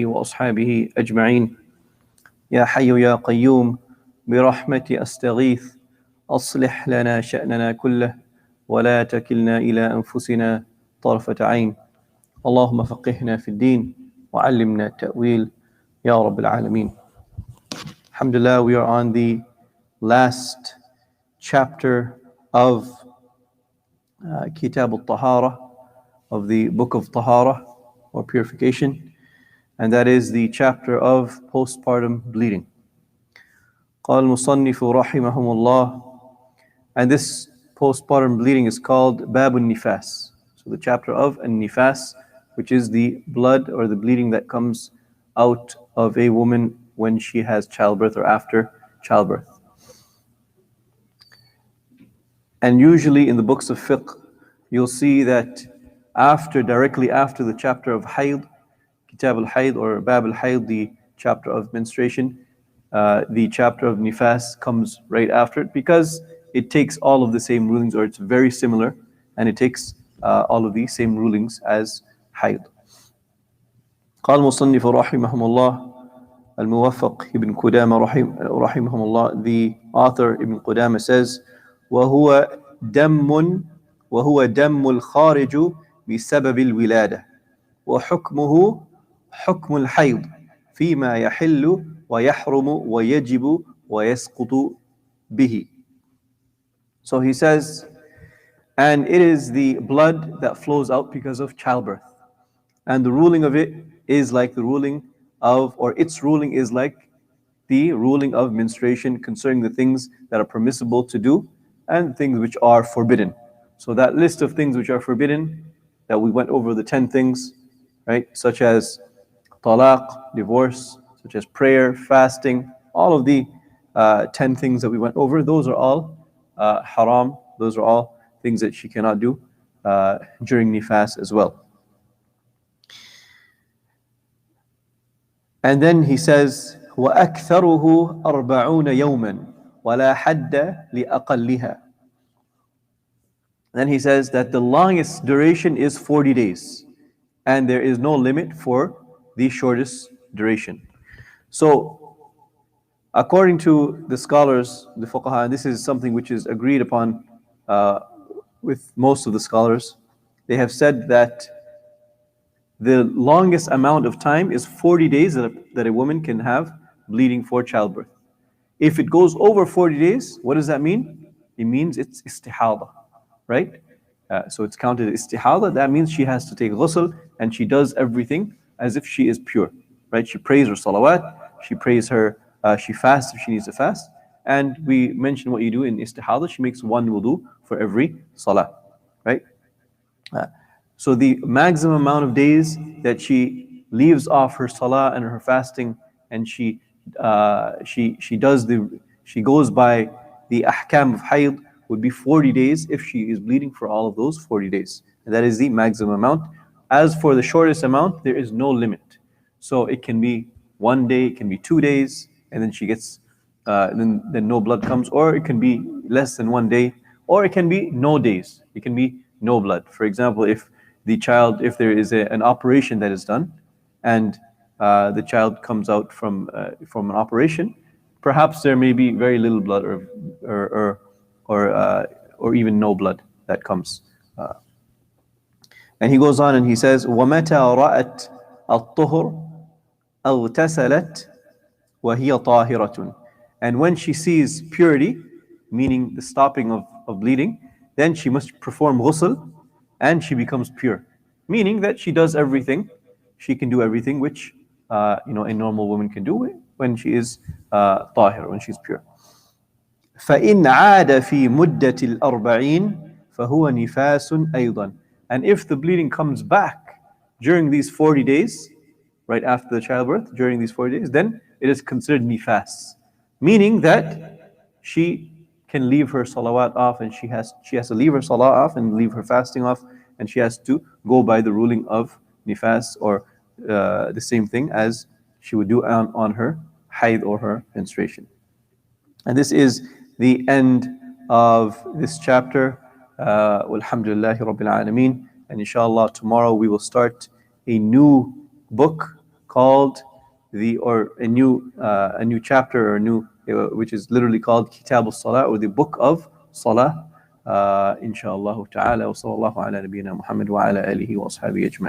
وأصحابه أجمعين يا حي يا قيوم برحمتي أستغيث أصلح لنا شأننا كله ولا تكلنا إلى أنفسنا طرفة عين اللهم فقهنا في الدين وعلمنا التأويل يا رب العالمين. Alhamdulillah, we are on the last chapter of Kitab al-Tahara, of the book of Tohara or Purification, and that is the chapter of postpartum bleeding. قال المصنف رحمهم الله, and this postpartum bleeding is called Bab al-Nifas. So the chapter of al-Nifas, which is the blood or the bleeding that comes out of a woman when she has childbirth or after childbirth. And usually in the books of fiqh, you'll see that directly after the chapter of Hayd, Kitab al-Hayd or Bab al-Hayd, the chapter of menstruation, the chapter of Nifas comes right after it because it takes all of the same rulings, or it's very similar, and it takes all of the same rulings as Hayd. قال المصنف رحمهم الله الموفق Ibn Qudama رحمهم الله, the author Ibn Qudama says, وهو دم الخارج بسبب الولادة وحكمه حكم الحيض فيما يحل ويحرم ويجب ويسقط به. So he says, and it is the blood that flows out because of childbirth, and the ruling of it is like the ruling of, or its ruling is like the ruling of menstruation concerning the things that are permissible to do and things which are forbidden. So that list of things which are forbidden, that we went over the 10 things, right, such as talaq, divorce, such as prayer, fasting, all of the 10 things that we went over, those are all haram, those are all things that she cannot do during nifas as well. And then he says, وَأَكْثَرُهُ أَرْبَعُونَ يَوْمًا وَلَا حَدَّ لِأَقَلِّهَا. Then he says that the longest duration is 40 days, and there is no limit for the shortest duration. So, according to the scholars, the fuqaha, and this is something which is agreed upon with most of the scholars, they have said that the longest amount of time is 40 days that a woman can have bleeding for childbirth. If it goes over 40 days, what does that mean? It means it's istihada, right? So it's counted istihada. That means she has to take ghusl, and she does everything as if she is pure, right? She prays her salawat, she prays her, she fasts if she needs to fast. And we mentioned what you do in istihada. She makes one wudu for every salah, right? So the maximum amount of days that she leaves off her salah and her fasting, and she goes by the ahkam of hayd, would be 40 days if she is bleeding for all of those 40 days. And that is the maximum amount. As for the shortest amount, there is no limit. So it can be 1 day, it can be 2 days, and then she gets, then no blood comes, or it can be less than 1 day, or it can be no days. It can be no blood. For example, if there is an operation that is done, and the child comes out from an operation, perhaps there may be very little blood, or even no blood that comes. And he goes on and he says, وَمَتَى رَأَتْ الطُّهُرْ اغْتَسَلَتْ وَهِيَ طَاهِرَةٌ. And when she sees purity, meaning the stopping of bleeding, then she must perform ghusl, and she becomes pure, meaning that she does everything, she can do everything which a normal woman can do when she is tahir, when she's pure. فَإِنْ عَادَ فِي مُدَّةِ الْأَرْبَعِينَ فَهُوَ نِفَاسٌ أَيْضًا. And if the bleeding comes back during these 40 days, right after the childbirth, during these 40 days, then it is considered nifas, meaning that she can leave her salawat off, and she has to leave her salah off and leave her fasting off, and she has to go by the ruling of nifas, or the same thing as she would do on her hayd or her menstruation. And this is the end of this chapter. Walhamdulillahi Rabbil Alameen. And inshallah tomorrow we will start a new book called called a new chapter, or a new which is literally called Kitab al-Salah, or the book of Salah, inshallah ta'ala. Wa sallallahu ala nabiyyina Muhammad wa ala alihi wa ashabihi ajma'in.